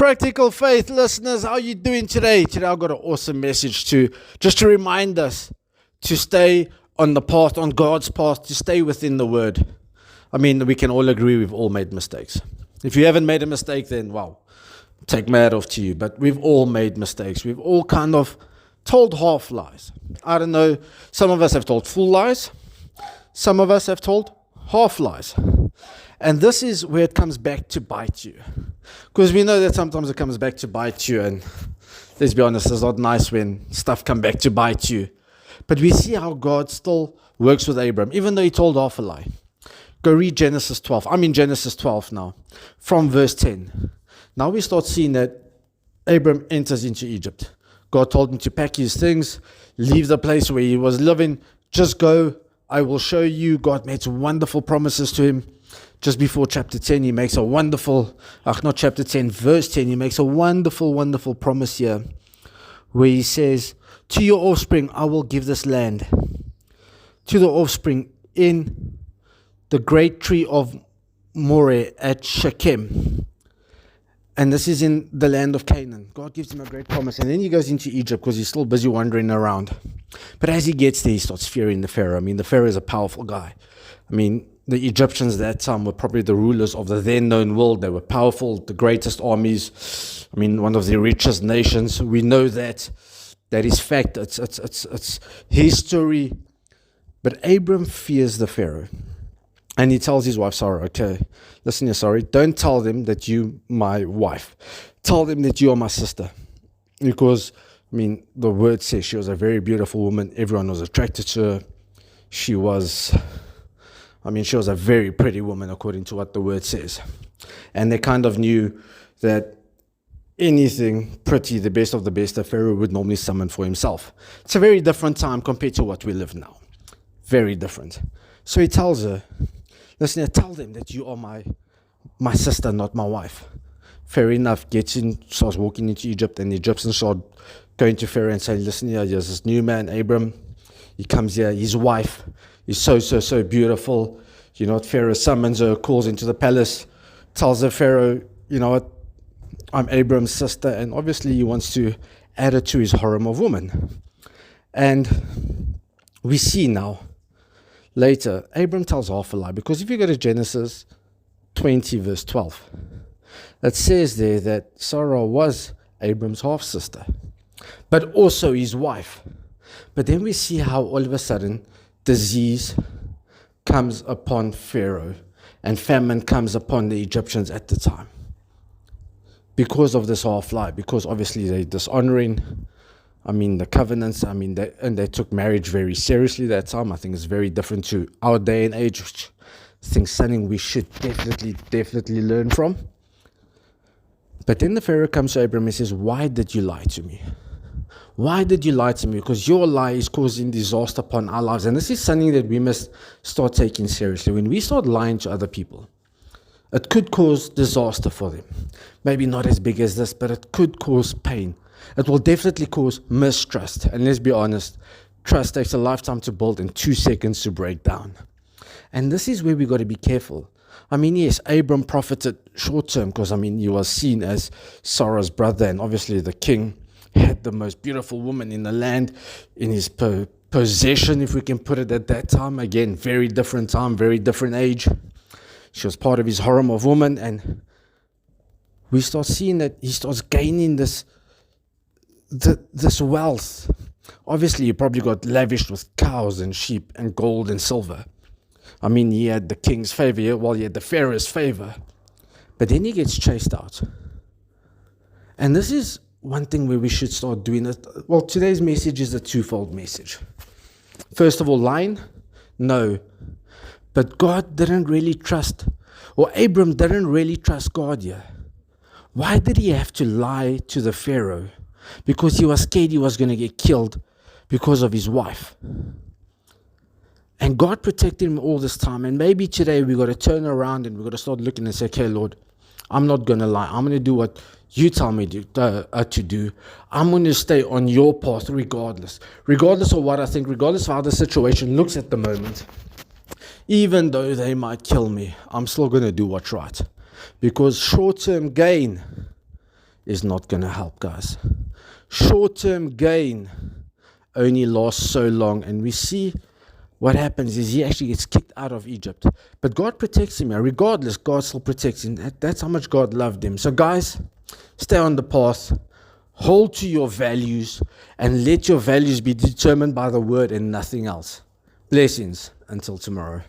Practical Faith listeners, how are you doing today? Today I've got an awesome message to remind us to stay on the path, on God's path, to stay within the Word. I mean, we can all agree we've all made mistakes. If you haven't made a mistake, then wow, take my hat off to you. But we've all made mistakes. We've all kind of told half lies. I don't know, some of us have told full lies. Some of us have told half lies. And this is where it comes back to bite you. Because we know that sometimes it comes back to bite you. And let's be honest, it's not nice when stuff comes back to bite you. But we see how God still works with Abram, even though he told half a lie. Go read Genesis 12. I'm in Genesis 12 now, from verse 10. Now we start seeing that Abram enters into Egypt. God told him to pack his things, leave the place where he was living, just go, I will show you. God made some wonderful promises to him. Just before chapter 10, he makes a wonderful, not chapter 10, verse 10, he makes a wonderful, wonderful promise here, where he says, to your offspring I will give this land, to the offspring in the great tree of Moreh at Shechem. And this is in the land of Canaan. God gives him a great promise. And then he goes into Egypt because he's still busy wandering around. But as he gets there, he starts fearing the Pharaoh. I mean, the Pharaoh is a powerful guy. I mean, the Egyptians at that time were probably the rulers of the then known world. They were powerful, the greatest armies. I mean, one of the richest nations. We know that. That is fact. It's history. But Abram fears the Pharaoh. And he tells his wife, Sarai, okay, listen here, Sarai, don't tell them that you my wife. Tell them that you are my sister. Because, I mean, the word says she was a very beautiful woman. Everyone was attracted to her. She was a very pretty woman, according to what the word says. And they kind of knew that anything pretty, the best of the best, the Pharaoh would normally summon for himself. It's a very different time compared to what we live now. Very different. So he tells her, listen, tell them that you are my sister, not my wife. Fair enough, gets in, starts walking into Egypt, and the Egyptians start going to Pharaoh and saying, listen here, there's this new man, Abram. He comes here, his wife is so beautiful. You know what, Pharaoh summons her, calls into the palace, tells the Pharaoh, you know what, I'm Abram's sister, and obviously he wants to add her to his harem of women. And we see now, later, Abram tells half a lie, because if you go to Genesis 20 verse 12, it says there that Sarah was Abram's half-sister, but also his wife. But then we see how all of a sudden disease comes upon Pharaoh and famine comes upon the Egyptians at the time. Because of this half lie, because obviously they're dishonoring, the covenants, they took marriage very seriously that time. I think it's very different to our day and age, which I think something we should definitely learn from. But then the Pharaoh comes to Abram and says, why did you lie to me? Why did you lie to me? Because your lie is causing disaster upon our lives. And this is something that we must start taking seriously. When we start lying to other people, it could cause disaster for them. Maybe not as big as this, but it could cause pain. It will definitely cause mistrust. And let's be honest, trust takes a lifetime to build and 2 seconds to break down. And this is where we got to be careful. Yes, Abram profited short term because, he was seen as Sarah's brother, and obviously the king had the most beautiful woman in the land in his possession, if we can put it at that time. Again, very different time, very different age. She was part of his harem of women, and we start seeing that he starts gaining this wealth. Obviously, he probably got lavished with cows and sheep and gold and silver. He had the king's favor, he had the Pharaoh's favor. But then he gets chased out. And this is one thing where we should start doing it. Well, today's message is a twofold message. First of all, lying? No. But God didn't really trust, or Abram didn't really trust God here. Why did he have to lie to the Pharaoh? Because he was scared he was going to get killed because of his wife. And God protected him all this time. And maybe today we got to turn around and we got to start looking and say, okay, Lord, I'm not going to lie. I'm going to do what you tell me to do. I'm going to stay on your path regardless. Regardless of what I think, regardless of how the situation looks at the moment. Even though they might kill me, I'm still going to do what's right. Because short-term gain is not going to help, guys. Short-term gain only lasts so long, and we see what happens is he actually gets kicked out of Egypt. But God protects him. Regardless, God still protects him. That's how much God loved him. So guys, stay on the path. Hold to your values, and let your values be determined by the word and nothing else. Blessings until tomorrow.